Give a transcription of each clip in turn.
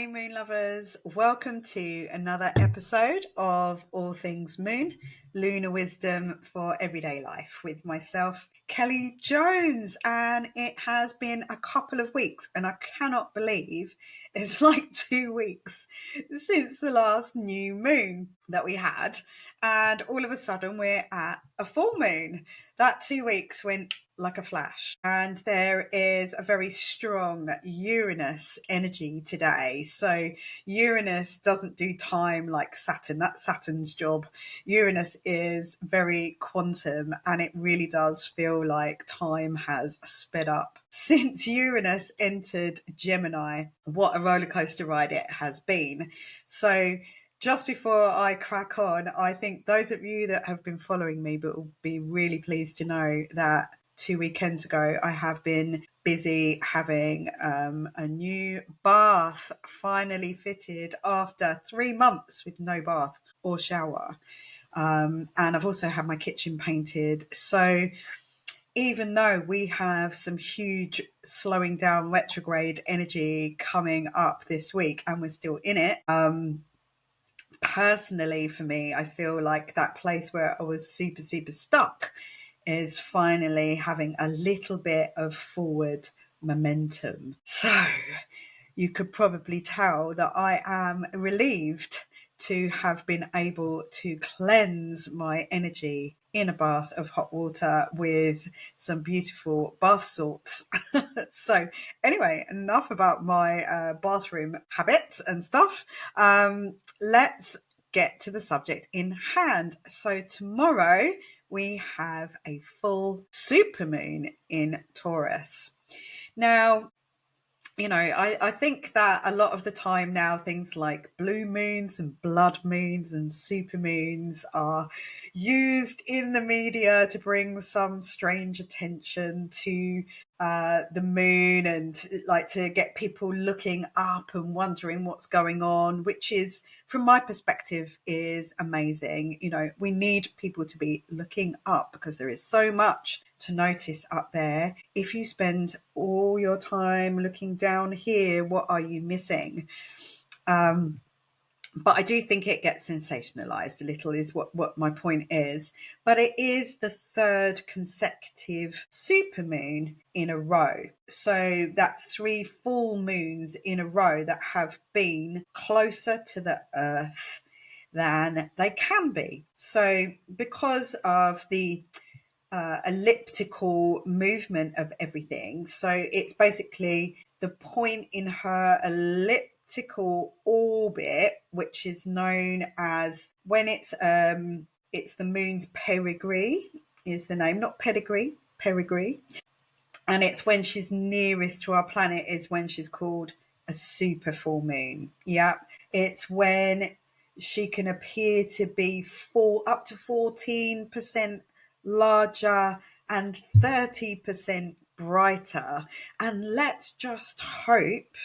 Hey Moon lovers, welcome to another episode of All Things Moon, Lunar Wisdom for Everyday Life with myself, Kelly Jones. And it has been a couple of weeks and I cannot believe it's like 2 weeks since the last new moon that we had. And all of a sudden we're at a full moon. That 2 weeks went like a flash. And there is a very strong Uranus energy today. So Uranus doesn't do time like Saturn. That's Saturn's job. Uranus is very quantum and it really does feel like time has sped up. Since Uranus entered Gemini, what a roller coaster ride it has been. So just before I crack on, I think those of you that have been following me will be really pleased to know that 2 weekends ago, I have been busy having a new bath finally fitted after 3 months with no bath or shower. And I've also had my kitchen painted. So even though we have some huge slowing down retrograde energy coming up this week and we're still in it, personally for me, I feel like that place where I was super stuck is finally having a little bit of forward momentum. So you could probably tell that I am relieved to have been able to cleanse my energy in a bath of hot water with some beautiful bath salts. So anyway, enough about my bathroom habits and stuff. Let's get to the subject in hand. So tomorrow we have a full supermoon in Taurus. Now, I think that a lot of the time now things like blue moons and blood moons and super moons are used in the media to bring some strange attention to the moon and like to get people looking up and wondering what's going on, which is, from my perspective, is amazing. We need people to be looking up because there is so much to notice up there. If you spend all your time looking down here, what are you missing? But I do think it gets sensationalized a little, is what my point is. But it is the third consecutive supermoon in a row. So that's 3 full moons in a row that have been closer to the Earth than they can be. So because of the elliptical movement of everything. So it's basically the point in her elliptical orbit, which is known as, when it's the moon's perigee is the name, not pedigree, perigee. And it's when she's nearest to our planet is when she's called a super full moon. Yeah, it's when she can appear to be up to 14% larger and 30% brighter. And let's just hope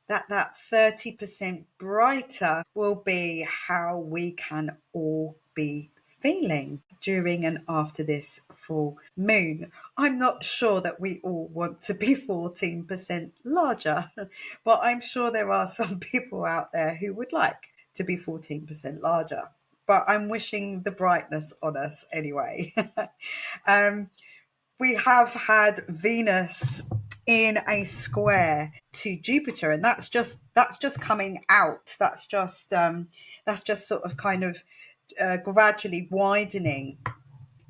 that 30% brighter will be how we can all be feeling during and after this full moon. I'm not sure that we all want to be 14% larger, but I'm sure there are some people out there who would like to be 14% larger. But I'm wishing the brightness on us anyway. We have had Venus in a square to Jupiter, and that's just coming out. That's just sort of kind of gradually widening.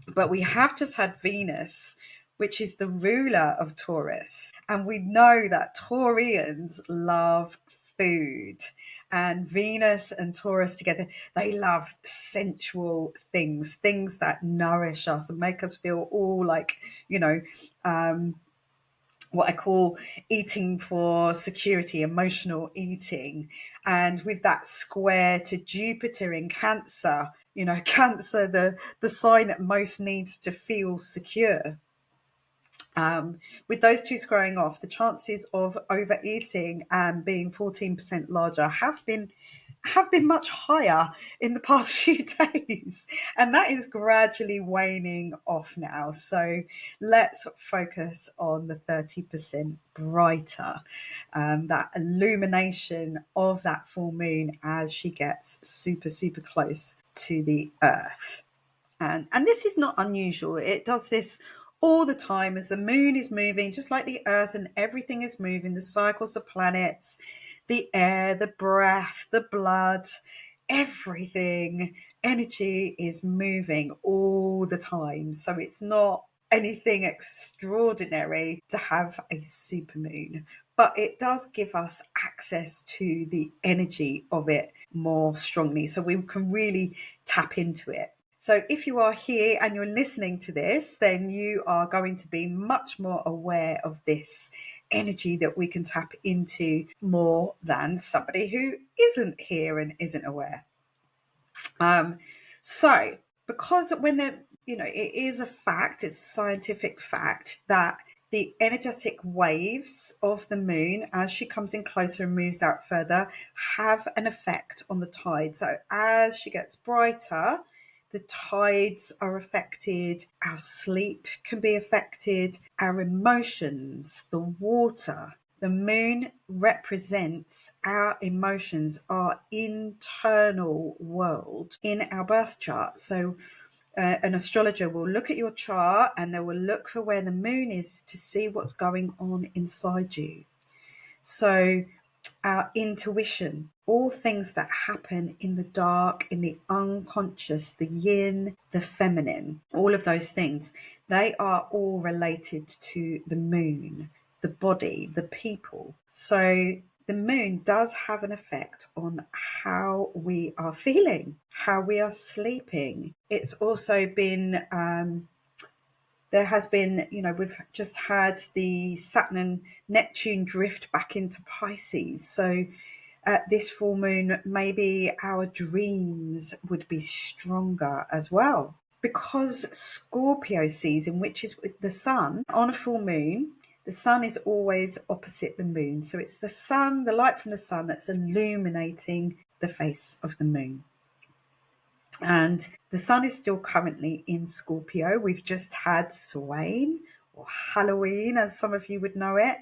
But we have just had Venus, which is the ruler of Taurus, and we know that Taurians love food. And Venus and Taurus together, they love sensual things that nourish us and make us feel all like, what I call eating for security, emotional eating. And with that square to Jupiter in Cancer, Cancer, the sign that most needs to feel secure. With those two squaring off, the chances of overeating and being 14% larger have been have been much higher in the past few days, and that is gradually waning off now. So let's focus on the 30% brighter, that illumination of that full moon as she gets super, super close to the earth. And this is not unusual. It does this all the time as the moon is moving, just like the earth, and everything is moving. The cycles of planets, the air, the breath, the blood, everything, energy is moving all the time. So it's not anything extraordinary to have a supermoon, but it does give us access to the energy of it more strongly. So we can really tap into it. So if you are here and you're listening to this, then you are going to be much more aware of this energy that we can tap into more than somebody who isn't here and isn't aware. So because when the it is a fact, it's a scientific fact that the energetic waves of the moon as she comes in closer and moves out further have an effect on the tide. So as she gets brighter, the tides are affected, our sleep can be affected, our emotions, the water. The moon represents our emotions, our internal world in our birth chart. So an astrologer will look at your chart and they will look for where the moon is to see what's going on inside you. So our intuition, all things that happen in the dark, in the unconscious, the yin, the feminine, all of those things, they are all related to the moon, the body, the people. So the moon does have an effect on how we are feeling, how we are sleeping. It's also been there has been, we've just had the Saturn and Neptune drift back into Pisces. So at this full moon, maybe our dreams would be stronger as well. Because Scorpio season, which is with the sun, on a full moon, the sun is always opposite the moon. So it's the sun, the light from the sun, that's illuminating the face of the moon. And the sun is still currently in Scorpio. We've just had Swain, or Halloween, as some of you would know it.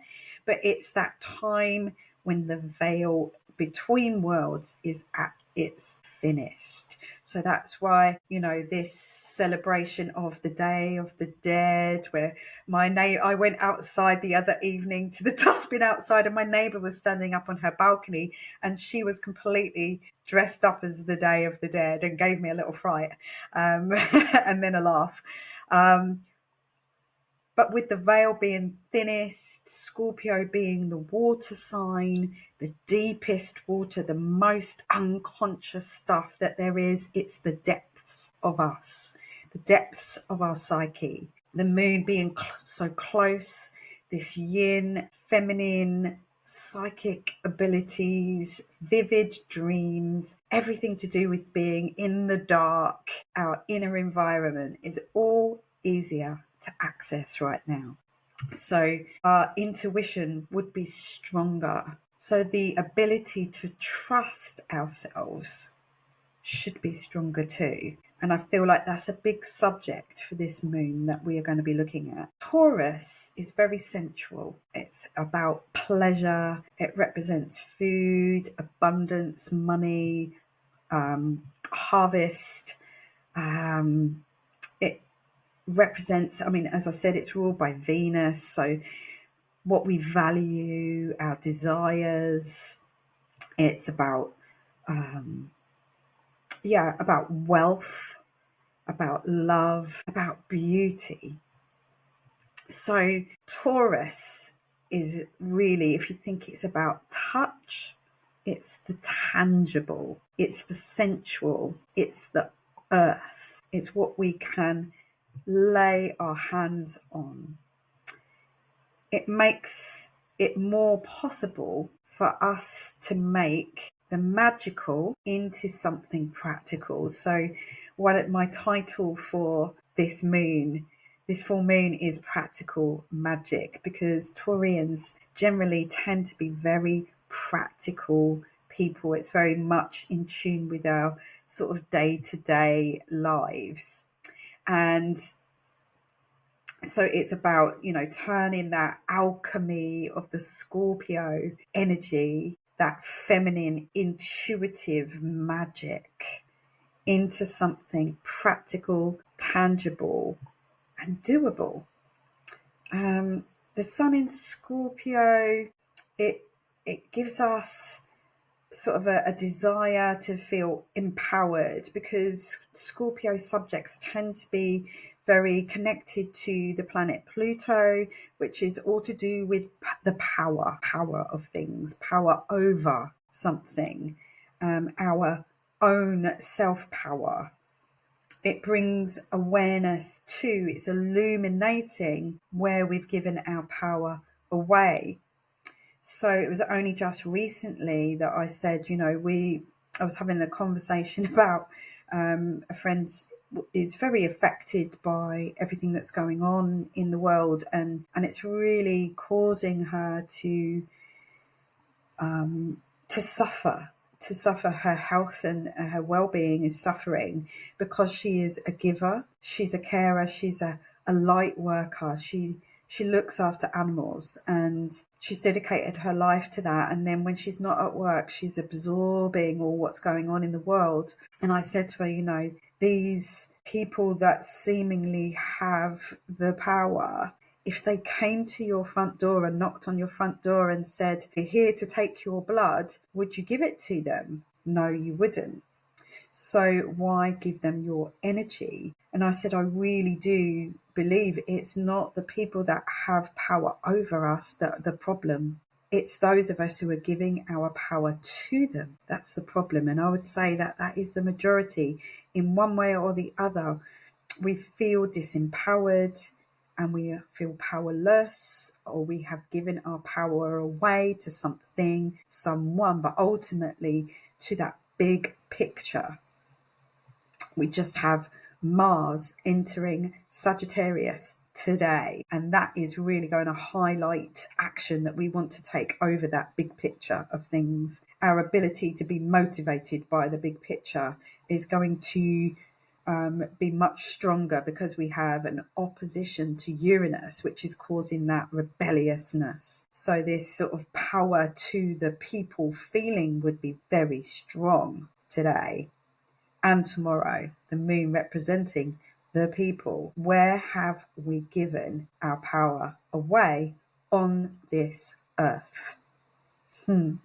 But it's that time when the veil between worlds is at its thinnest. So that's why, this celebration of the Day of the Dead, where I went outside the other evening to the dustbin outside, and my neighbour was standing up on her balcony, and she was completely dressed up as the Day of the Dead and gave me a little fright, and then a laugh. But with the veil being thinnest, Scorpio being the water sign, the deepest water, the most unconscious stuff that there is, it's the depths of us, the depths of our psyche. The moon being so close, this yin, feminine, psychic abilities, vivid dreams, everything to do with being in the dark, our inner environment is all easier to access right now. So our intuition would be stronger. So the ability to trust ourselves should be stronger too. And I feel like that's a big subject for this moon that we are going to be looking at. Taurus is very sensual. It's about pleasure. It represents food, abundance, money, harvest. It represents, as I said, it's ruled by Venus. So what we value, our desires. It's about, about wealth, about love, about beauty. So Taurus is really, if you think it's about touch, it's the tangible, it's the sensual, it's the earth, it's what we can lay our hands on. It makes it more possible for us to make the magical into something practical. So my title for this full moon is Practical Magic, because Taurians generally tend to be very practical people. It's very much in tune with our sort of day-to-day lives. And so it's about, turning that alchemy of the Scorpio energy, that feminine, intuitive magic, into something practical, tangible, and doable. The sun in Scorpio, it gives us sort of a desire to feel empowered, because Scorpio subjects tend to be very connected to the planet Pluto, which is all to do with the power of things, power over something, our own self-power. It brings awareness to, it's illuminating where we've given our power away. So it was only just recently that I said, I was having a conversation about a friend is very affected by everything that's going on in the world, and it's really causing her to suffer. To suffer. Her health and her well-being is suffering because she is a giver, she's a carer, she's a light worker. She looks after animals and she's dedicated her life to that. And then when she's not at work, she's absorbing all what's going on in the world. And I said to her, these people that seemingly have the power, if they came to your front door and knocked on your front door and said, "We're here to take your blood," would you give it to them? No, you wouldn't. So why give them your energy? And I said, I really do believe it's not the people that have power over us that are the problem. It's those of us who are giving our power to them. That's the problem. And I would say that that is the majority. In one way or the other, we feel disempowered and we feel powerless, or we have given our power away to something, someone, but ultimately to that big picture. We just have Mars entering Sagittarius today, and that is really going to highlight action that we want to take over that big picture of things. Our ability to be motivated by the big picture is going to be much stronger because we have an opposition to Uranus, which is causing that rebelliousness. So this sort of power to the people feeling would be very strong today and tomorrow. The moon representing the people. Where have we given our power away on this earth? Whew,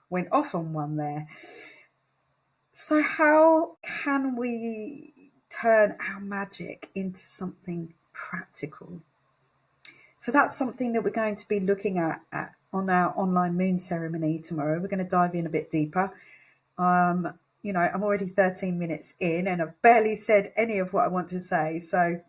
went off on one there. So how can we turn our magic into something practical? So that's something that we're going to be looking at on our online moon ceremony tomorrow. We're going to dive in a bit deeper. I'm already 13 minutes in and I've barely said any of what I want to say. So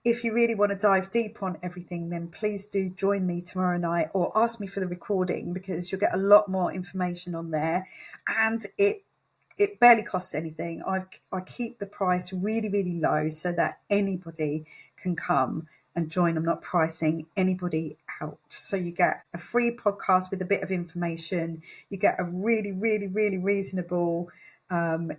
if you really want to dive deep on everything, then please do join me tomorrow night or ask me for the recording, because you'll get a lot more information on there. And it barely costs anything. I keep the price really, really low so that anybody can come and join. I'm not pricing anybody out. So you get a free podcast with a bit of information. You get a really, really, really reasonable,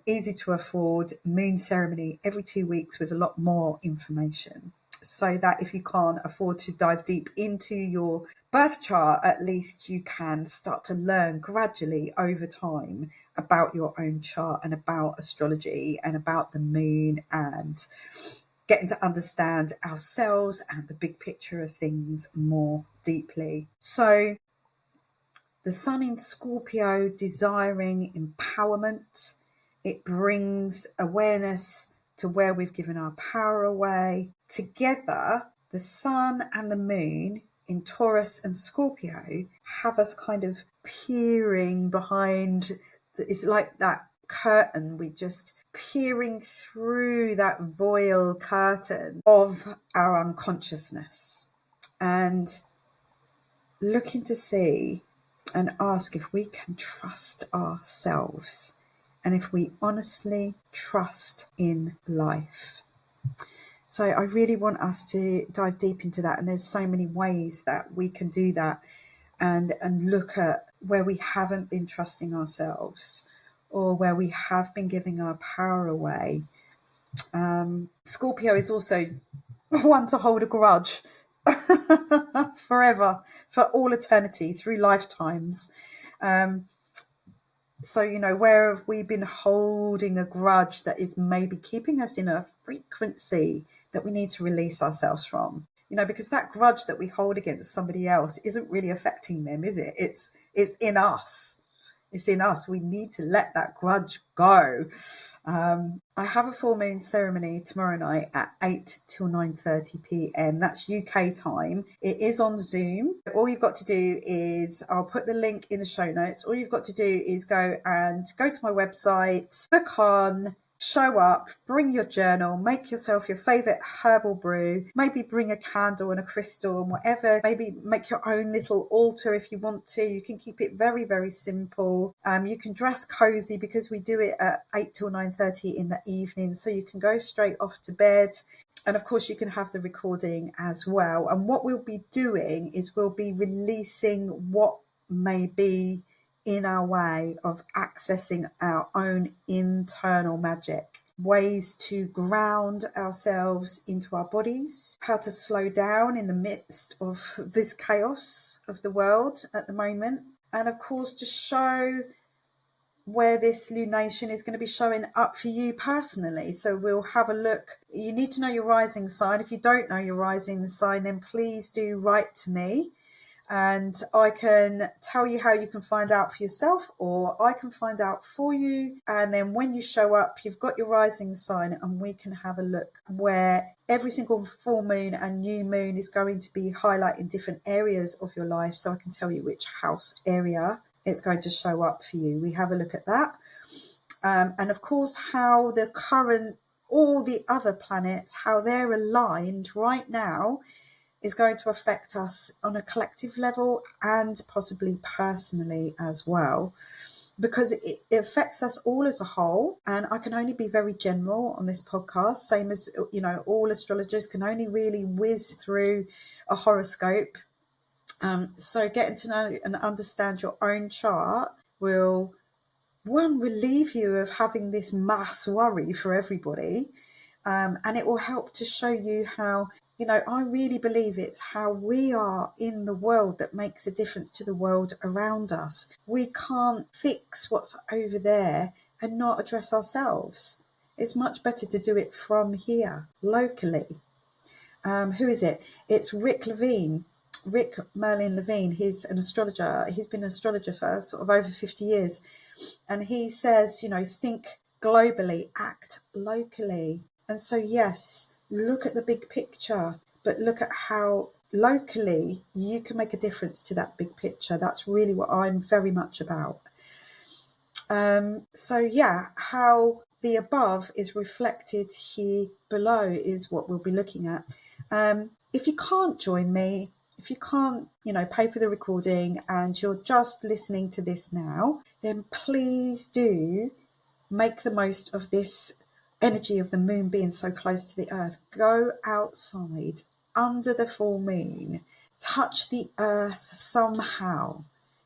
easy to afford moon ceremony every 2 weeks with a lot more information. So that if you can't afford to dive deep into your birth chart, at least you can start to learn gradually over time about your own chart and about astrology and about the moon, and getting to understand ourselves and the big picture of things more deeply. So the sun in Scorpio, desiring empowerment. It brings awareness to where we've given our power away. Together, the sun and the moon in Taurus and Scorpio have us kind of peering behind. It's like that curtain. We just peering through that voile curtain of our unconsciousness and looking to see and ask if we can trust ourselves and if we honestly trust in life. So I really want us to dive deep into that, and there's so many ways that we can do that. and look at where we haven't been trusting ourselves, or where we have been giving our power away. Scorpio is also one to hold a grudge forever, for all eternity, through lifetimes. So, where have we been holding a grudge that is maybe keeping us in a frequency that we need to release ourselves from? Because that grudge that we hold against somebody else isn't really affecting them, is it? It's in us. It's in us. We need to let that grudge go. I have a full moon ceremony tomorrow night at 8 till 9:30 p.m. That's UK time. It is on Zoom. All you've got to do is, I'll put the link in the show notes. All you've got to do is go to my website, book on, show up, bring your journal, make yourself your favourite herbal brew, maybe bring a candle and a crystal and whatever, maybe make your own little altar if you want to. You can keep it very, very simple. You can dress cozy, because we do it at 8 till 9:30 in the evening, so you can go straight off to bed. And of course you can have the recording as well. And what we'll be doing is we'll be releasing what may be in our way of accessing our own internal magic, ways to ground ourselves into our bodies, how to slow down in the midst of this chaos of the world at the moment, and of course to show where this lunation is going to be showing up for you personally. So we'll have a look. You need to know your rising sign. If you don't know your rising sign, then please do write to me, and I can tell you how you can find out for yourself, or I can find out for you. And then when you show up, you've got your rising sign, and we can have a look where every single full moon and new moon is going to be highlighting different areas of your life. So I can tell you which house area it's going to show up for you. We have a look at that. And of course, how the current, all the other planets, how they're aligned right now is going to affect us on a collective level, and possibly personally as well, because it affects us all as a whole. And I can only be very general on this podcast, same as, all astrologers can only really whiz through a horoscope. So getting to know and understand your own chart will, one, relieve you of having this mass worry for everybody, and it will help to show you how, I really believe it's how we are in the world that makes a difference to the world around us. We can't fix what's over there and not address ourselves. It's much better to do it from here, locally. Who is it? It's Rick Merlin Levine. He's an astrologer. He's been an astrologer for sort of over 50 years. And he says, think globally, act locally. And so, yes, look at the big picture, but look at how locally you can make a difference to that big picture. That's really what I'm very much about. So, yeah, how the above is reflected here below is what we'll be looking at. If you can't join me, if you can't, pay for the recording and you're just listening to this now, then please do make the most of this energy of the moon being so close to the earth. Go outside under the full moon, touch the earth somehow.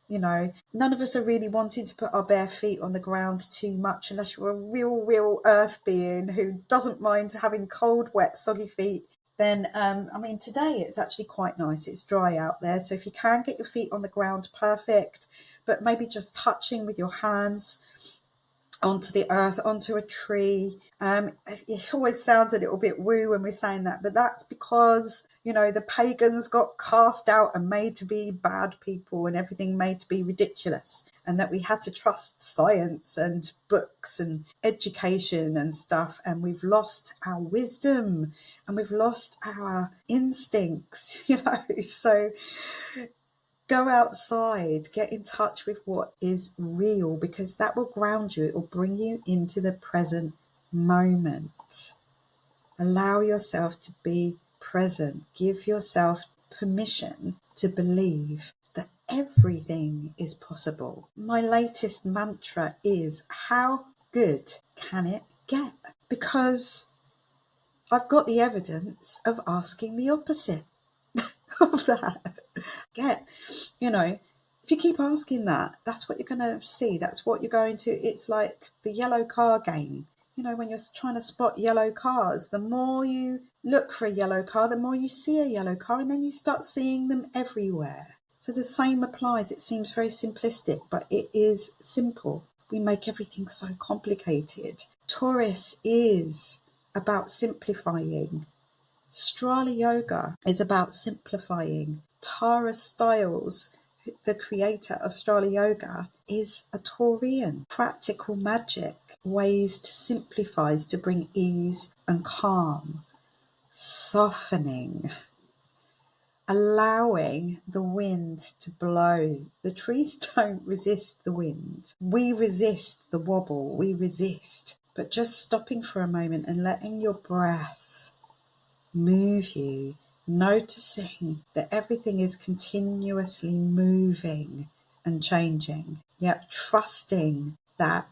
None of us are really wanting to put our bare feet on the ground too much, unless you're a real earth being who doesn't mind having cold, wet, soggy feet. Then, today it's actually quite nice. It's dry out there. So if you can get your feet on the ground, perfect. But maybe just touching with your hands onto the earth, onto a tree. It always sounds a little bit woo when we're saying that, but that's because, the pagans got cast out and made to be bad people and everything made to be ridiculous, and that we had to trust science and books and education and stuff, and we've lost our wisdom and we've lost our instincts, so go outside, get in touch with what is real, because that will ground you. It will bring you into the present moment. Allow yourself to be present. Give yourself permission to believe that everything is possible. My latest mantra is, how good can it get? Because I've got the evidence of asking the opposite of that. If you keep asking that, that's what you're going to see. That's what you're going to. It's like the yellow car game. You know, when you're trying to spot yellow cars, the more you look for a yellow car, the more you see a yellow car, and then you start seeing them everywhere. So the same applies. It seems very simplistic, but it is simple. We make everything so complicated. Taurus is about simplifying. Strala Yoga is about simplifying. Tara Stiles, the creator of Strala Yoga, is a Taurian. Practical magic, ways to simplify, to bring ease and calm, softening, allowing the wind to blow. The trees don't resist the wind. We resist the wobble, we resist. But just stopping for a moment and letting your breath move you, noticing that everything is continuously moving and changing, yet trusting that,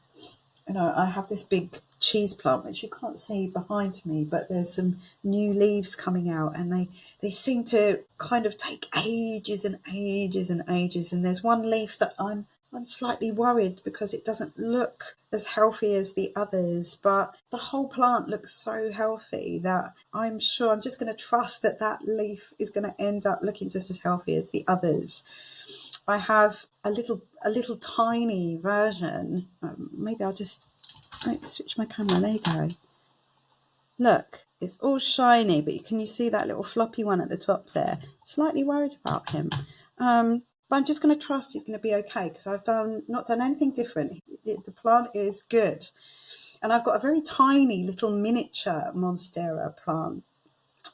you know, I have this big cheese plant which you can't see behind me, but there's some new leaves coming out, and they seem to kind of take ages and ages and ages, and there's one leaf that I'm slightly worried because it doesn't look as healthy as the others, but the whole plant looks so healthy that I'm sure I'm just going to trust that that leaf is going to end up looking just as healthy as the others. I have a little tiny version. Maybe I'll just switch my camera. There you go. Look, it's all shiny, but can you see that little floppy one at the top there? Slightly worried about him. But I'm just going to trust he's going to be okay because I've not done anything different. The plant is good. And I've got a very tiny little miniature Monstera plant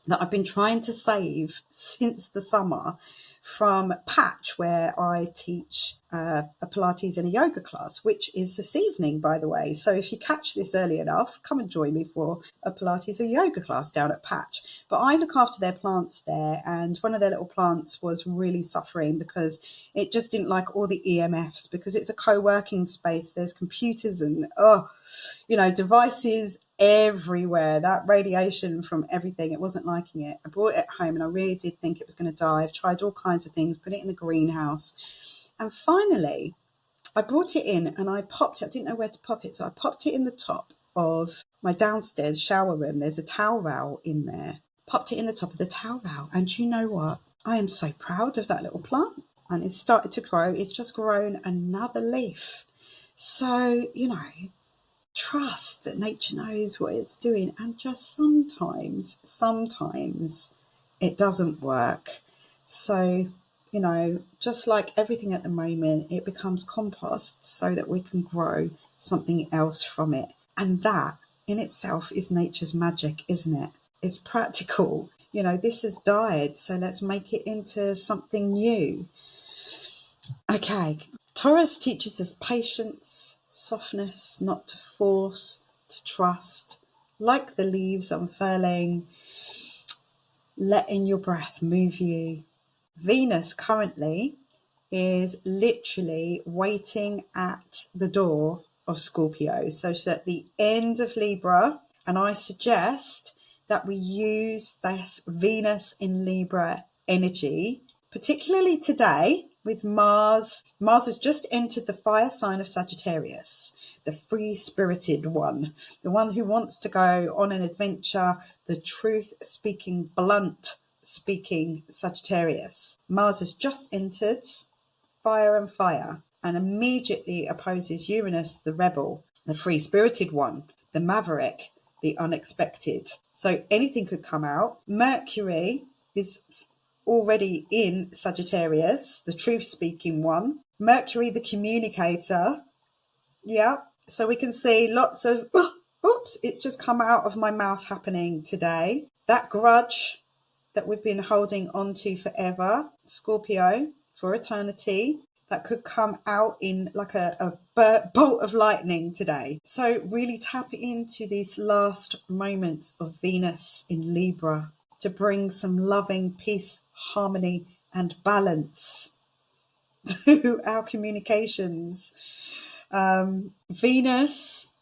that I've been trying to save since the summer from Patch, where I teach a Pilates and a yoga class, which is this evening, by the way. So if you catch this early enough, come and join me for a Pilates or yoga class down at Patch. But I look after their plants there, and one of their little plants was really suffering because it just didn't like all the EMFs, because it's a co-working space. There's computers and devices everywhere. That radiation from everything, it wasn't liking it. I brought it home and I really did think it was going to die. I've tried all kinds of things, put it in the greenhouse, and finally I brought it in and I popped it. I didn't know where to pop it, so I popped it in the top of my downstairs shower room. There's a towel rail in there. Popped it in the top of the towel rail, and you know what? I am so proud of that little plant, and it's started to grow. It's just grown another leaf. So, trust that nature knows what it's doing, and just sometimes it doesn't work. So, just like everything at the moment, it becomes compost so that we can grow something else from it. And that in itself is nature's magic, isn't it? It's practical. This has died, so let's make it into something new. Okay, Taurus teaches us patience, softness, not to force, to trust, like the leaves unfurling, letting your breath move you. Venus currently is literally waiting at the door of Scorpio, so she's at the end of Libra, and I suggest that we use this Venus in Libra energy, particularly today with Mars. Mars has just entered the fire sign of Sagittarius, the free-spirited one, the one who wants to go on an adventure, the truth-speaking, blunt-speaking Sagittarius. Mars has just entered fire and immediately opposes Uranus, the rebel, the free-spirited one, the maverick, the unexpected. So anything could come out. Mercury is already in Sagittarius, the truth-speaking one. Mercury, the communicator. Yeah, so we can see lots of, oops, it's just come out of my mouth happening today. That grudge that we've been holding on to forever, Scorpio, for eternity, that could come out in like a bolt of lightning today. So really tap into these last moments of Venus in Libra to bring some loving peace, harmony, and balance to our communications. Venus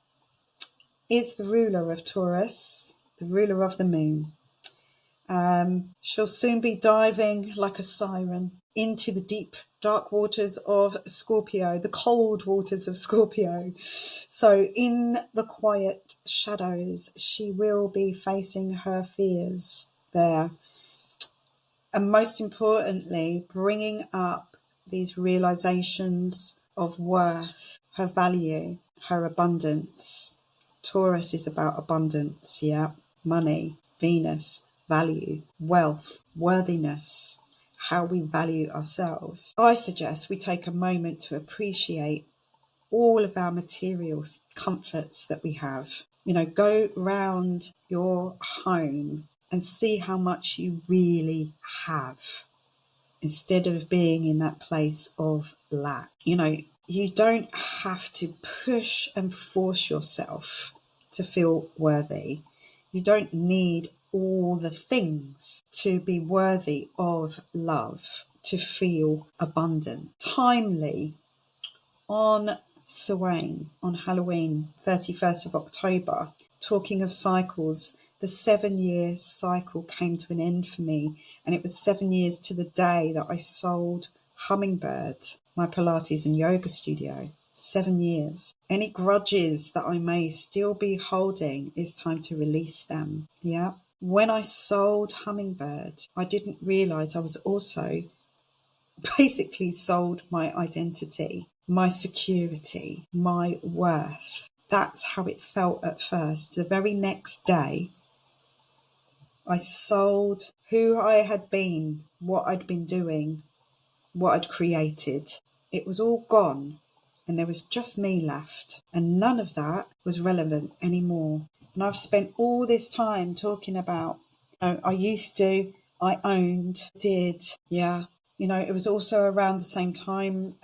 is the ruler of Taurus, the ruler of the moon. She'll soon be diving like a siren into the deep, dark waters of Scorpio, the cold waters of Scorpio. So, in the quiet shadows, she will be facing her fears there. And most importantly, bringing up these realizations of worth, her value, her abundance. Taurus is about abundance, yeah. Money, Venus, value, wealth, worthiness, how we value ourselves. I suggest we take a moment to appreciate all of our material comforts that we have. You know, go round your home and see how much you really have instead of being in that place of lack. You know, you don't have to push and force yourself to feel worthy. You don't need all the things to be worthy of love, to feel abundant. Timely, on Samhain, on Halloween, 31st of October, talking of cycles, the 7-year cycle came to an end for me. And it was 7 years to the day that I sold Hummingbird, my Pilates and yoga studio. 7 years. Any grudges that I may still be holding, it's time to release them. Yeah. When I sold Hummingbird, I didn't realize I was also basically sold my identity, my security, my worth. That's how it felt at first. The very next day, I sold who I had been, what I'd been doing, what I'd created. It was all gone, and there was just me left. And none of that was relevant anymore. And I've spent all this time talking about, I used to, I owned, did, yeah. You know, it was also around the same time,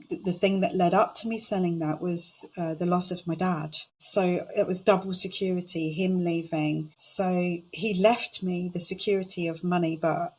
the thing that led up to me selling that was the loss of my dad. So it was double security, him leaving. So he left me the security of money, but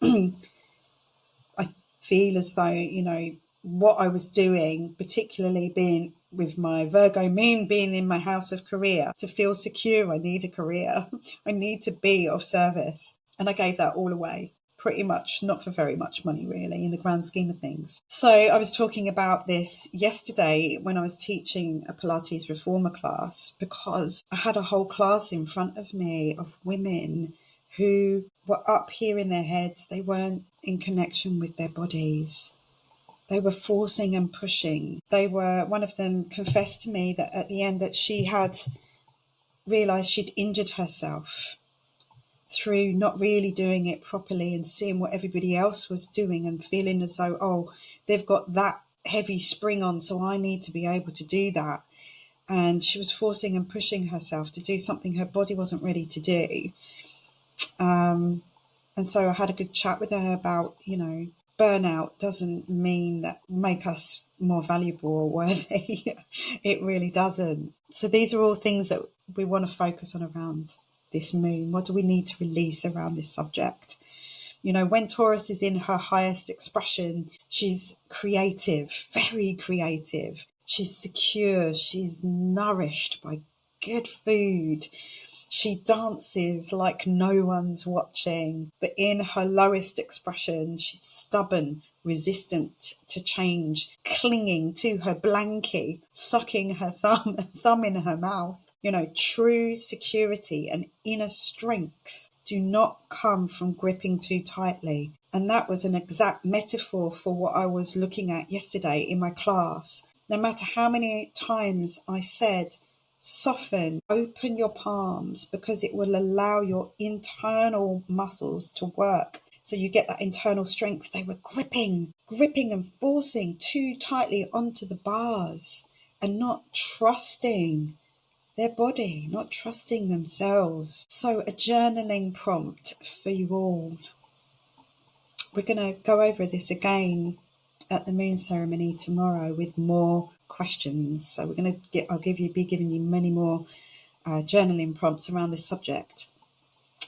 I feel as though, you know, what I was doing, particularly being with my Virgo moon being in my house of career, to feel secure, I need a career. I need to be of service. And I gave that all away. Pretty much, not for very much money, really, in the grand scheme of things. So I was talking about this yesterday when I was teaching a Pilates reformer class, because I had a whole class in front of me of women who were up here in their heads. They weren't in connection with their bodies. They were forcing and pushing. One of them confessed to me that at the end that she had realized she'd injured herself through not really doing it properly and seeing what everybody else was doing and feeling as though, oh, they've got that heavy spring on, so I need to be able to do that. And she was forcing and pushing herself to do something her body wasn't ready to do. And so I had a good chat with her about, you know, burnout doesn't mean that make us more valuable or worthy. It really doesn't. So these are all things that we want to focus on around this moon. What do we need to release around this subject? You know, when Taurus is in her highest expression, she's creative, very creative. She's secure. She's nourished by good food. She dances like no one's watching, but in her lowest expression, she's stubborn, resistant to change, clinging to her blankie, sucking her thumb in her mouth. You know, true security and inner strength do not come from gripping too tightly. And that was an exact metaphor for what I was looking at yesterday in my class. No matter how many times I said, soften, open your palms, because it will allow your internal muscles to work. So you get that internal strength. They were gripping and forcing too tightly onto the bars and not trusting their body, not trusting themselves. So a journaling prompt for you all. We're going to go over this again at the moon ceremony tomorrow with more questions. So we're going to be giving you many more journaling prompts around this subject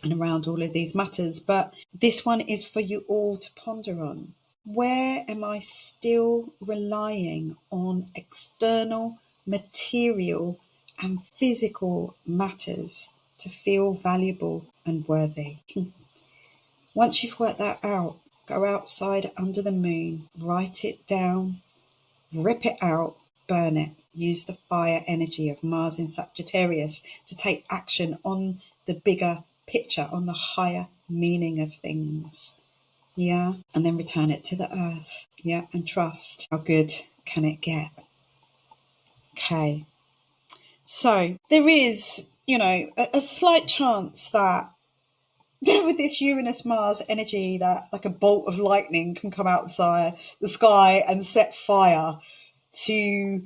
and around all of these matters. But this one is for you all to ponder on. Where am I still relying on external, material and physical matters to feel valuable and worthy. Once you've worked that out, go outside under the moon, write it down, rip it out, burn it. Use the fire energy of Mars in Sagittarius to take action on the bigger picture, on the higher meaning of things. Yeah. And then return it to the earth. Yeah. And trust. How good can it get? Okay. So there is, a slight chance that with this Uranus Mars energy, that like a bolt of lightning can come out the sky and set fire to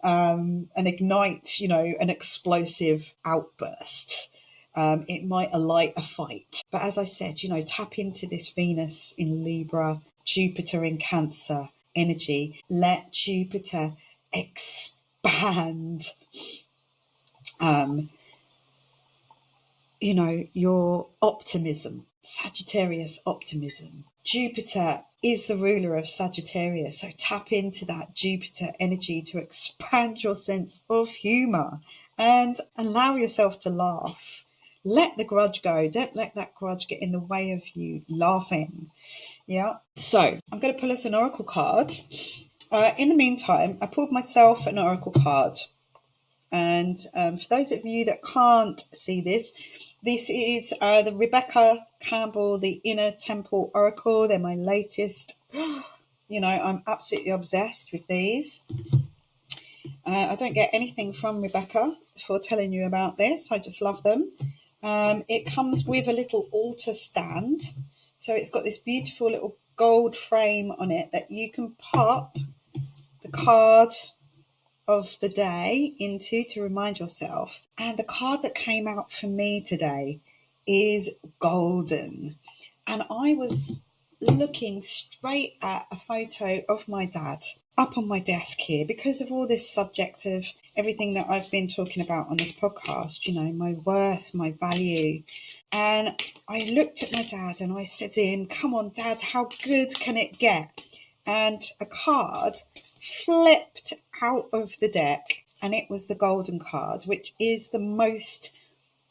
and ignite, an explosive outburst. It might alight a fight. But as I said, tap into this Venus in Libra, Jupiter in Cancer energy. Let Jupiter expand your optimism, Sagittarius optimism. Jupiter is the ruler of Sagittarius, so tap into that Jupiter energy to expand your sense of humour and allow yourself to laugh. Let the grudge go. Don't let that grudge get in the way of you laughing. Yeah. So I'm going to pull us an oracle card. In the meantime, I pulled myself an oracle card. And for those of you that can't see this is the Rebecca Campbell, the Inner Temple Oracle. They're my latest. I'm absolutely obsessed with these. I don't get anything from Rebecca for telling you about this. I just love them. It comes with a little altar stand. So it's got this beautiful little gold frame on it that you can pop the card of the day into to remind yourself. And the card that came out for me today is golden. And I was looking straight at a photo of my dad up on my desk here because of all this subject of everything that I've been talking about on this podcast, my worth, my value. And I looked at my dad and I said to him, come on, Dad, how good can it get? And a card flipped out of the deck, and it was the golden card, which is the most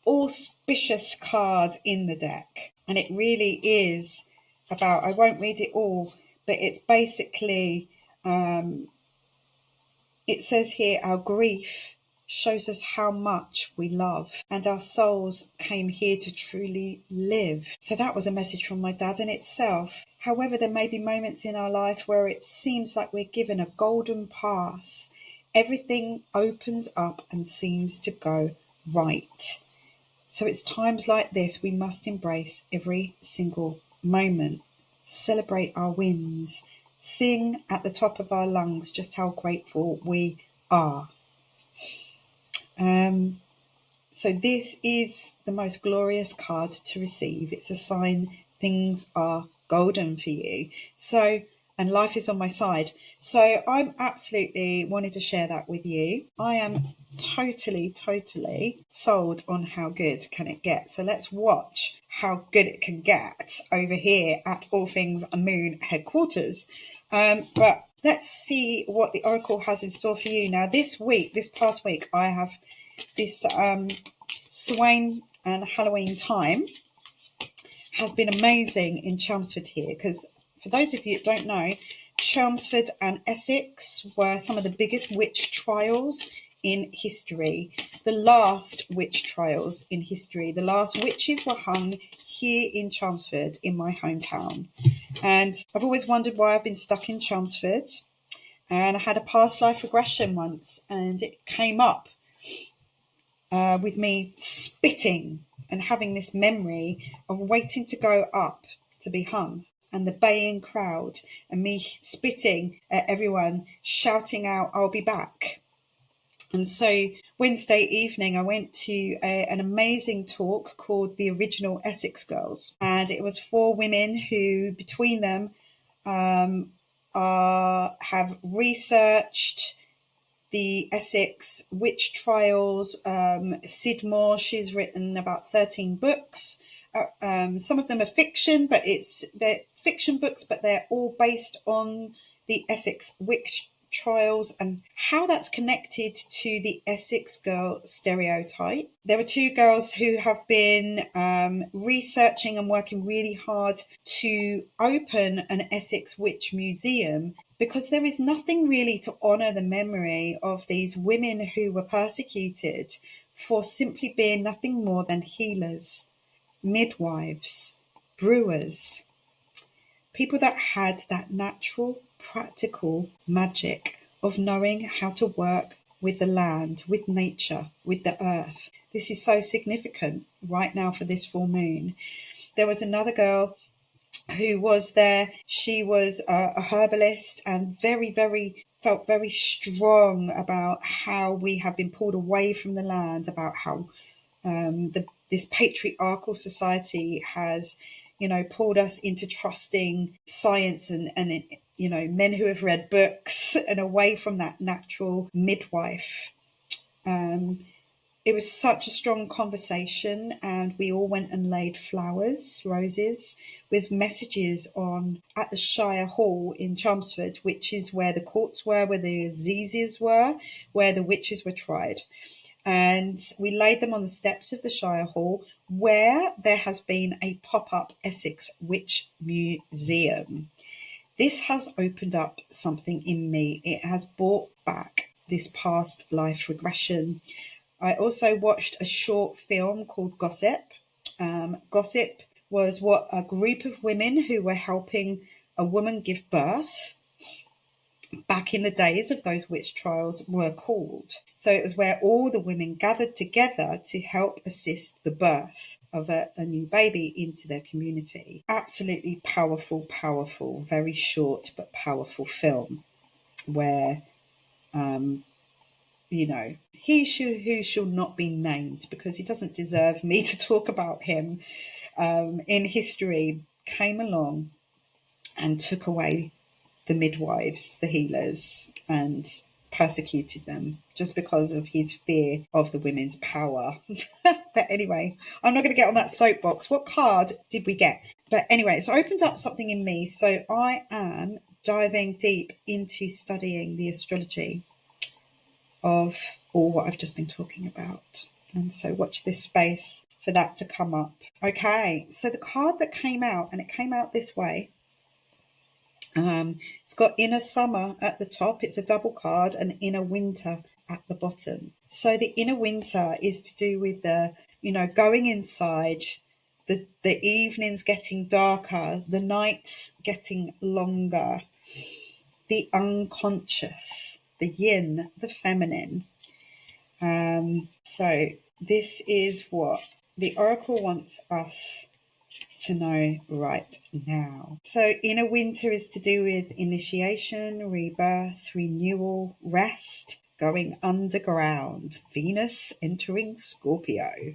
auspicious card in the deck. And it really is about, I won't read it all, but it's basically, it says here, our grief shows us how much we love, and our souls came here to truly live. So that was a message from my dad in itself. However, there may be moments in our life where it seems like we're given a golden pass. Everything opens up and seems to go right. So it's times like this we must embrace every single moment, celebrate our wins, sing at the top of our lungs just how grateful we are. So this is the most glorious card to receive. It's a sign things are golden for you. So, and life is on my side. So I'm absolutely wanted to share that with you. I am totally sold on how good can it get. So let's watch how good it can get over here at All Things Moon headquarters. But let's see what the Oracle has in store for you. Now this past week, I have this Samhain and Halloween time has been amazing in Chelmsford here, because for those of you that don't know, Chelmsford and Essex were some of the biggest witch trials in history. The last witch trials in history. The last witches were hung here in Chelmsford, in my hometown. And I've always wondered why I've been stuck in Chelmsford. And I had a past life regression once, and it came up with me spitting and having this memory of waiting to go up to be hung, and the baying crowd and me spitting at everyone, shouting out, I'll be back. And so Wednesday evening, I went to an amazing talk called The Original Essex Girls. And it was 4 women who, between them, have researched the Essex witch trials. Sidmore, she's written about 13 books. Some of them are fiction, but they're fiction books, but they're all based on the Essex witch trials and how that's connected to the Essex girl stereotype. There are two girls who have been researching and working really hard to open an Essex Witch Museum, because there is nothing really to honour the memory of these women who were persecuted for simply being nothing more than healers, midwives, brewers, people that had that natural, practical magic of knowing how to work with the land, with nature, with the earth. This is so significant right now for this full moon. There was another girl who was there. She was a herbalist and felt very strong about how we have been pulled away from the land, about how this patriarchal society has, pulled us into trusting science and men who have read books and away from that natural midwife. It was such a strong conversation, and we all went and laid flowers, roses, with messages on at the Shire Hall in Chelmsford, which is where the courts were, where the Assizes were, where the witches were tried. And we laid them on the steps of the Shire Hall, where there has been a pop-up Essex Witch Museum. This has opened up something in me. It has brought back this past life regression. I also watched a short film called Gossip. Gossip was what a group of women who were helping a woman give birth back in the days of those witch trials were called. So it was where all the women gathered together to help assist the birth of a new baby into their community. Absolutely powerful, very short but powerful film where, who shall not be named, because he doesn't deserve me to talk about him, in history, came along and took away the midwives, the healers, and persecuted them just because of his fear of the women's power. But anyway, I'm not going to get on that soapbox. What card did we get? But anyway, it's opened up something in me. So I am diving deep into studying the astrology of all what I've just been talking about. And so watch this space for that to come up. Okay, so the card that came out, and it came out this way. It's got inner summer at the top. It's a double card, and inner winter at the bottom. So the inner winter is to do with the, going inside, the evenings getting darker, the nights getting longer, the unconscious, the yin, the feminine. So this is what the oracle wants us to know right now. So inner winter is to do with initiation, rebirth, renewal, rest, going underground, Venus entering Scorpio,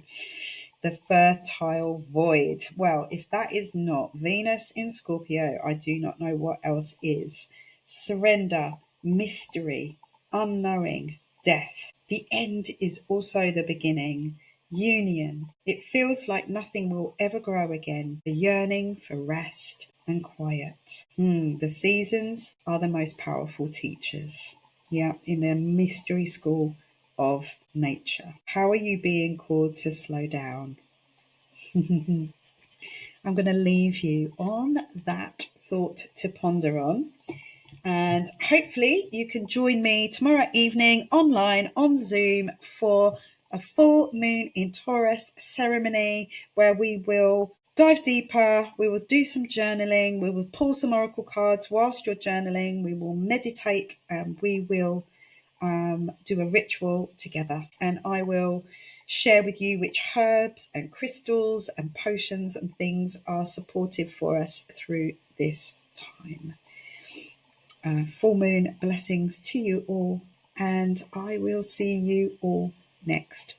the fertile void. Well, if that is not Venus in Scorpio, I do not know what else is. Surrender, mystery, unknowing, death. The end is also the beginning. Union. It feels like nothing will ever grow again. The yearning for rest and quiet. The seasons are the most powerful teachers. Yeah, in their mystery school of nature. How are you being called to slow down? I'm going to leave you on that thought to ponder on. And hopefully you can join me tomorrow evening online on Zoom for a full moon in Taurus ceremony, where we will dive deeper, we will do some journaling, we will pull some oracle cards whilst you're journaling, we will meditate, and we will do a ritual together. And I will share with you which herbs and crystals and potions and things are supportive for us through this time. Full moon blessings to you all, and I will see you all next